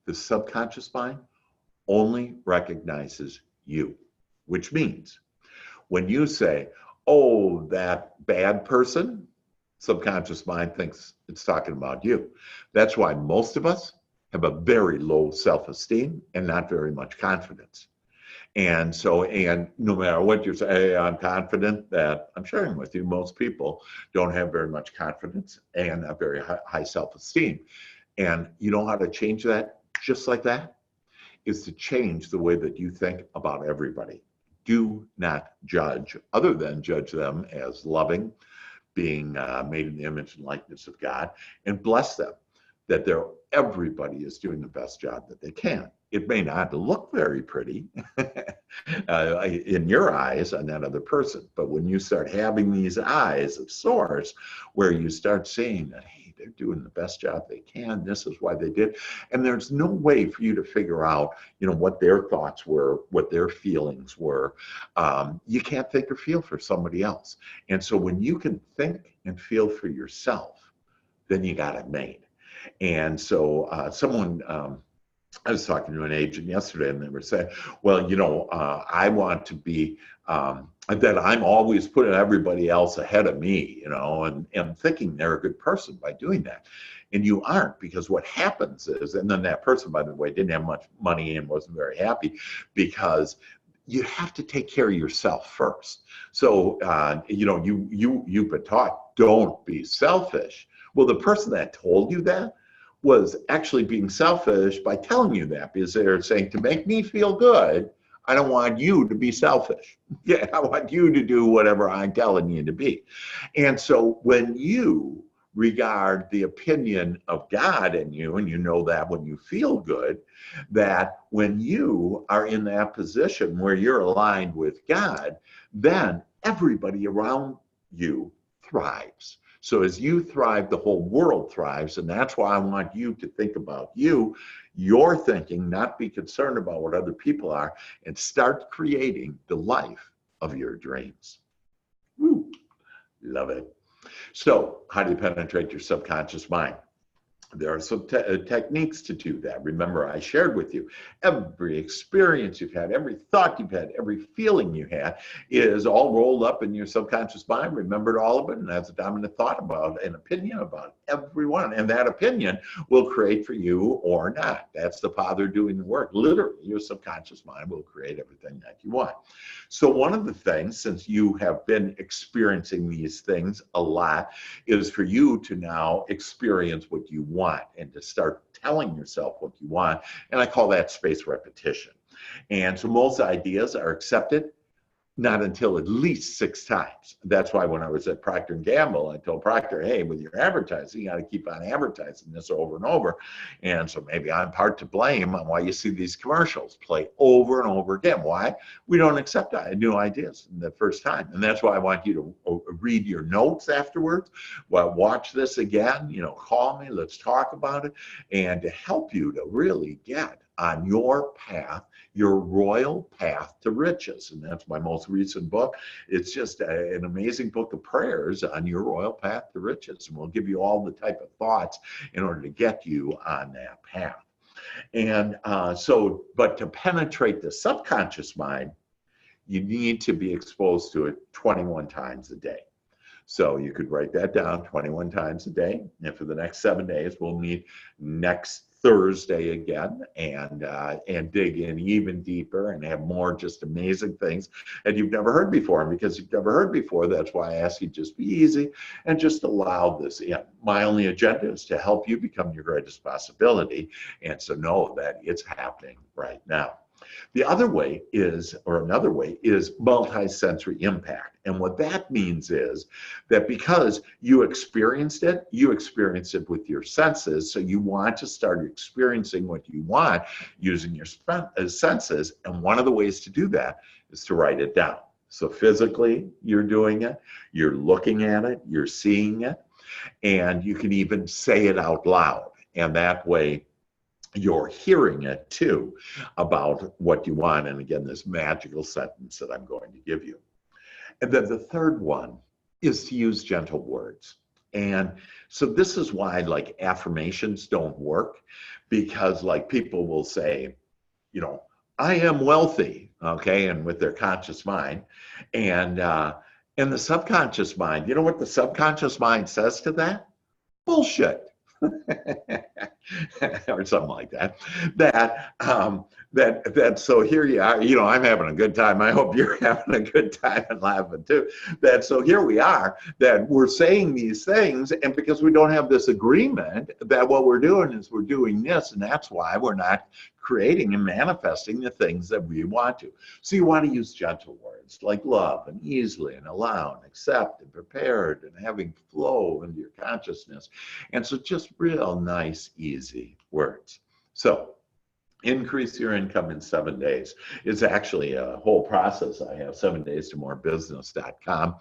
The subconscious mind only recognizes you, which means when you say, oh, that bad person, subconscious mind thinks it's talking about you. That's why most of us have a very low self-esteem and not very much confidence. And so, and no matter what you say, hey, I'm confident, that I'm sharing with you, most people don't have very much confidence and a very high self-esteem. And you know how to change that just like that? Is to change the way that you think about everybody. Do not judge, other than judge them as loving, being made in the image and likeness of God, and bless them that everybody is doing the best job that they can. It may not look very pretty in your eyes on that other person, but when you start having these eyes of source, where you start seeing that, hey, they're doing the best job they can, this is why they did, and there's no way for you to figure out, what their thoughts were, what their feelings were. You can't think or feel for somebody else. And so when you can think and feel for yourself, then you got it made. And so I was talking to an agent yesterday, and they were saying, well, I want to be, that I'm always putting everybody else ahead of me, and thinking they're a good person by doing that. And you aren't, because what happens is, and then that person, by the way, didn't have much money and wasn't very happy, because you have to take care of yourself first. So, you've been taught, don't be selfish. Well, the person that told you that was actually being selfish by telling you that, because they're saying, to make me feel good, I don't want you to be selfish. Yeah, I want you to do whatever I'm telling you to be. And so when you regard the opinion of God in you, and you know that when you feel good, that when you are in that position where you're aligned with God, then everybody around you thrives. So as you thrive, the whole world thrives. And that's why I want you to think about your thinking, not be concerned about what other people are, and start creating the life of your dreams. Woo, love it. So how do you penetrate your subconscious mind? There are some techniques to do that. Remember, I shared with you, every experience you've had, every thought you've had, every feeling you had is all rolled up in your subconscious mind. Remembered all of it, and has a dominant thought about, an opinion about everyone. And that opinion will create for you or not. That's the Father doing the work. Literally, your subconscious mind will create everything that you want. So one of the things, since you have been experiencing these things a lot, is for you to now experience what you want, and to start telling yourself what you want. And I call that space repetition. And so most ideas are accepted not until at least 6 times. That's why when I was at Procter & Gamble, I told Procter, hey, with your advertising, you got to keep on advertising this over and over. And so maybe I'm part to blame on why you see these commercials play over and over again. Why? We don't accept new ideas the first time. And that's why I want you to read your notes afterwards. Well, watch this again, call me, let's talk about it, and to help you to really get on your path, your royal path to riches. And that's my most recent book. It's just an amazing book of prayers on your royal path to riches. And we'll give you all the type of thoughts in order to get you on that path. And but to penetrate the subconscious mind, you need to be exposed to it 21 times a day. So you could write that down, 21 times a day. And for the next 7 days, we'll meet next Thursday again, and dig in even deeper and have more just amazing things that you've never heard before. And because you've never heard before, that's why I ask you just be easy and just allow this in. My only agenda is to help you become your greatest possibility. And so know that it's happening right now. The other way is, or another way is, multisensory impact. And what that means is that because you experienced it with your senses. So you want to start experiencing what you want using your senses. And one of the ways to do that is to write it down. So physically, you're doing it, you're looking at it, you're seeing it, and you can even say it out loud. And that way, you're hearing it too about what you want. And again, this magical sentence that I'm going to give you. And then the third one is to use gentle words. And so this is why like affirmations don't work, because like people will say, I am wealthy, okay, and with their conscious mind. And the subconscious mind, you know what the subconscious mind says to that? Bullshit. Or something like that. So here you are, I'm having a good time. I hope you're having a good time and laughing too. So here we are, that we're saying these things, and because we don't have this agreement that what we're doing is we're doing this, and that's why we're not creating and manifesting the things that we want to. So you want to use gentle words like love and easily and allow and accept and prepared and having flow into your consciousness. And so just real nice, easy words. So Increase your income in 7 days. It's actually a whole process. I have 7daystomorbusiness.com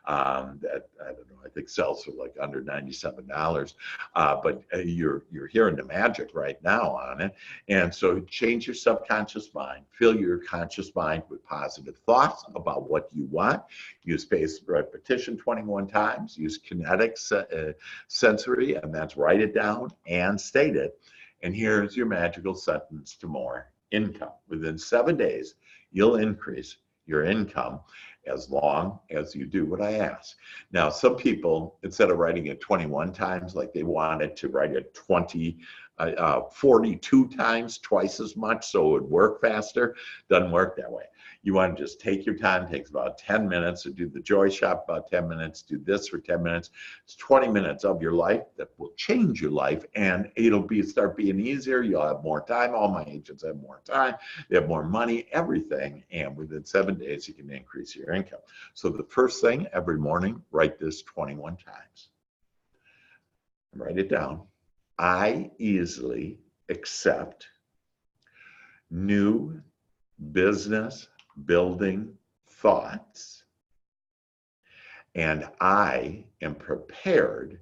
that I don't know, I think sells for like under $97. But you're hearing the magic right now on it. And so change your subconscious mind, fill your conscious mind with positive thoughts about what you want. Use spaced repetition 21 times, use kinetic sensory, and that's write it down and state it. And here's your magical sentence to more income. Within 7 days, you'll increase your income as long as you do what I ask. Now, some people, instead of writing it 21 times, like they wanted to write it 42 times, twice as much, so it would work faster. Doesn't work that way. You want to just take your time. It takes about 10 minutes to do the Joy Shop, about 10 minutes, do this for 10 minutes. It's 20 minutes of your life that will change your life, and it'll start being easier. You'll have more time. All my agents have more time. They have more money, everything. And within 7 days, you can increase your income. So the first thing every morning, write this 21 times. Write it down. I easily accept new business building thoughts, and I am prepared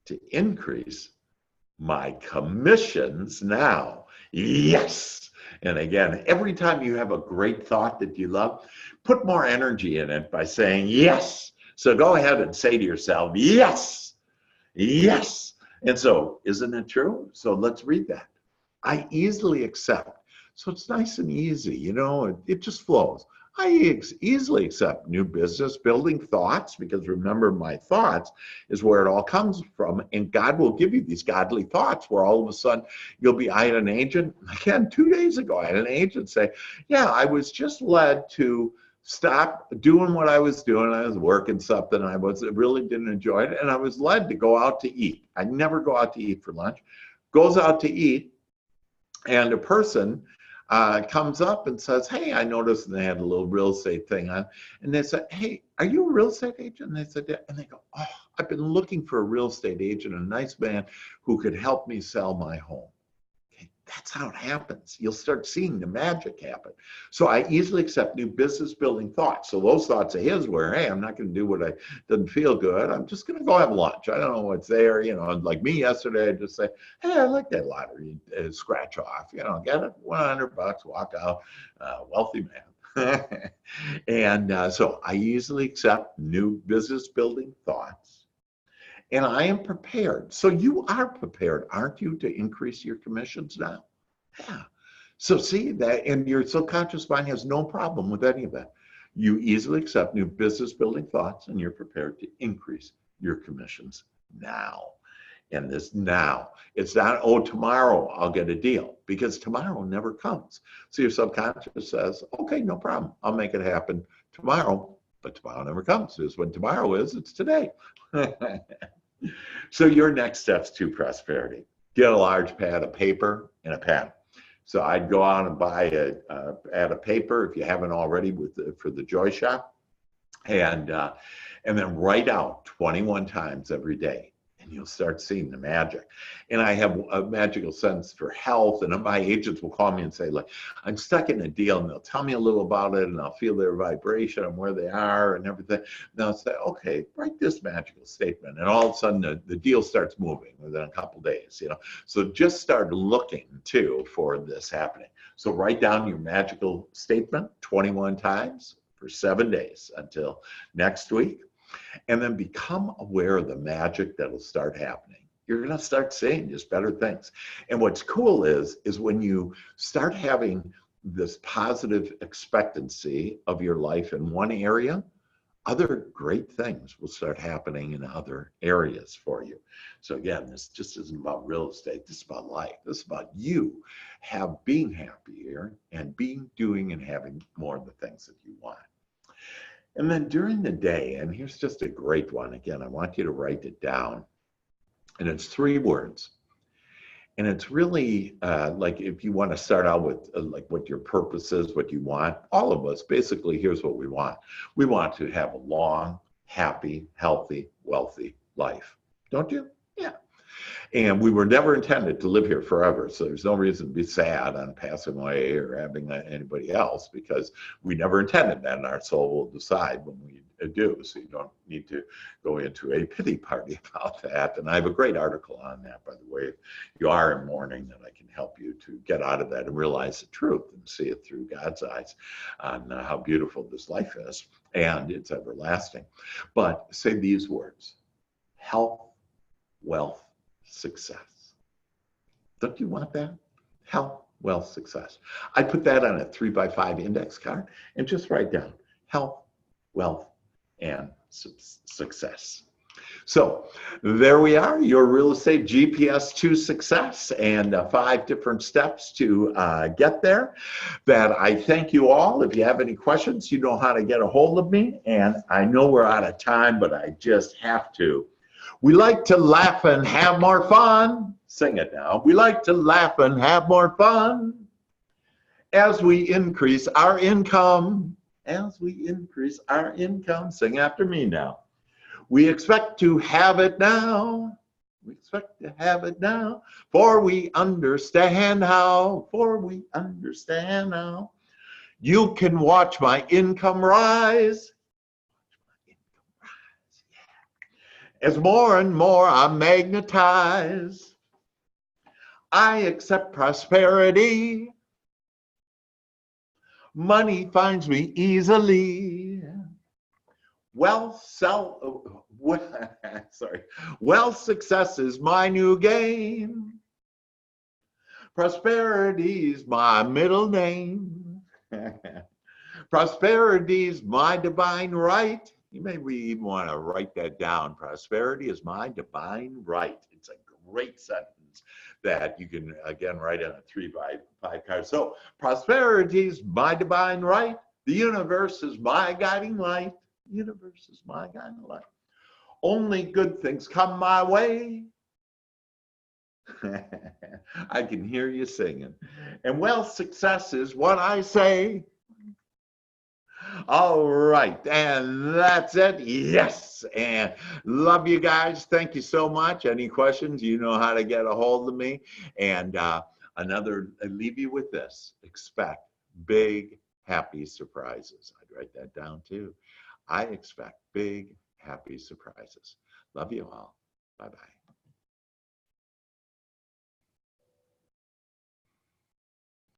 to increase my commissions now. Yes. And again, every time you have a great thought that you love, put more energy in it by saying yes. So go ahead and say to yourself, yes, yes. And so, isn't it true? So let's read that. I easily accept. So it's nice and easy, you know, it just flows. I easily accept new business building thoughts, because remember, my thoughts is where it all comes from. And God will give you these godly thoughts where all of a sudden I had an agent, again, 2 days ago, I had an agent say, yeah, I was just led to stop doing what I was doing. I was working something, I really didn't enjoy it. And I was led to go out to eat. I never go out to eat for lunch. Goes out to eat, and a person comes up and says, hey, I noticed, and they had a little real estate thing on, and they said, hey, are you a real estate agent? And they said, yeah. And they go, oh, I've been looking for a real estate agent, a nice man who could help me sell my home. Okay, that's how it happens. You'll start seeing the magic happen. So I easily accept new business building thoughts. So those thoughts of his were, hey, I'm not going to do what doesn't feel good. I'm just going to go have lunch. I don't know what's there. You know, like me yesterday, I just say, hey, I like that lottery scratch off. You know, get it, $100, walk out, wealthy man. And so I easily accept new business building thoughts. And I am prepared. So you are prepared, aren't you, to increase your commissions now? Yeah. So see that, and your subconscious mind has no problem with any of that. You easily accept new business building thoughts, and you're prepared to increase your commissions now. And this now, it's not, oh, tomorrow I'll get a deal, because tomorrow never comes. So your subconscious says, okay, no problem. I'll make it happen tomorrow, but tomorrow never comes. Because when tomorrow is, it's today. So your next steps to prosperity: get a large pad of paper and a pen. So I'd go out and buy a pad of paper, if you haven't already, for the Joy Shop, and then write out 21 times every day. And you'll start seeing the magic. And I have a magical sense for health, and my agents will call me and say, like, I'm stuck in a deal, and they'll tell me a little about it, and I'll feel their vibration and where they are and everything. And I'll say, okay, write this magical statement. And all of a sudden the deal starts moving within a couple days, you know. So just start looking too for this happening. So write down your magical statement 21 times for 7 days until next week. And then become aware of the magic that'll start happening. You're going to start seeing just better things. And what's cool is when you start having this positive expectancy of your life in one area, other great things will start happening in other areas for you. So again, this just isn't about real estate. This is about life. This is about you being happier and doing and having more of the things that you want. And then during the day, and here's just a great one. Again, I want you to write it down. And it's 3 words. And it's really like, if you want to start out with like what your purpose is, what you want, all of us, basically, here's what we want. We want to have a long, happy, healthy, wealthy life. Don't you? Yeah. And we were never intended to live here forever. So there's no reason to be sad on passing away or having anybody else, because we never intended that, and our soul will decide when we do. So you don't need to go into a pity party about that. And I have a great article on that, by the way. If you are in mourning, that I can help you to get out of that and realize the truth and see it through God's eyes on how beautiful this life is, and it's everlasting. But say these words: health, wealth, success. Don't you want that? Health, wealth, success. I put that on a 3x5 index card and just write down health, wealth, and success. So there we are, your real estate GPS to success, and 5 different steps to get there. That I thank you all. If you have any questions, you know how to get a hold of me. And I know we're out of time, but I just have to. We like to laugh and have more fun. Sing it now. We like to laugh and have more fun as we increase our income. As we increase our income. Sing after me now. We expect to have it now. We expect to have it now. For we understand how. For we understand how. You can watch my income rise. As more and more I'm magnetized, I accept prosperity. Money finds me easily. Wealth, wealth, success is my new game. Prosperity is my middle name. Prosperity is my divine right. You may even want to write that down. Prosperity is my divine right. It's a great sentence that you can, again, write on a 3x5 card. So, prosperity is my divine right. The universe is my guiding light. The universe is my guiding light. Only good things come my way. I can hear you singing. And wealth, success is what I say. All right, and that's it. Yes, and love you guys. Thank you so much. Any questions, you know how to get a hold of me. And I leave you with this: expect big, happy surprises. I'd write that down too. I expect big, happy surprises. Love you all. Bye-bye.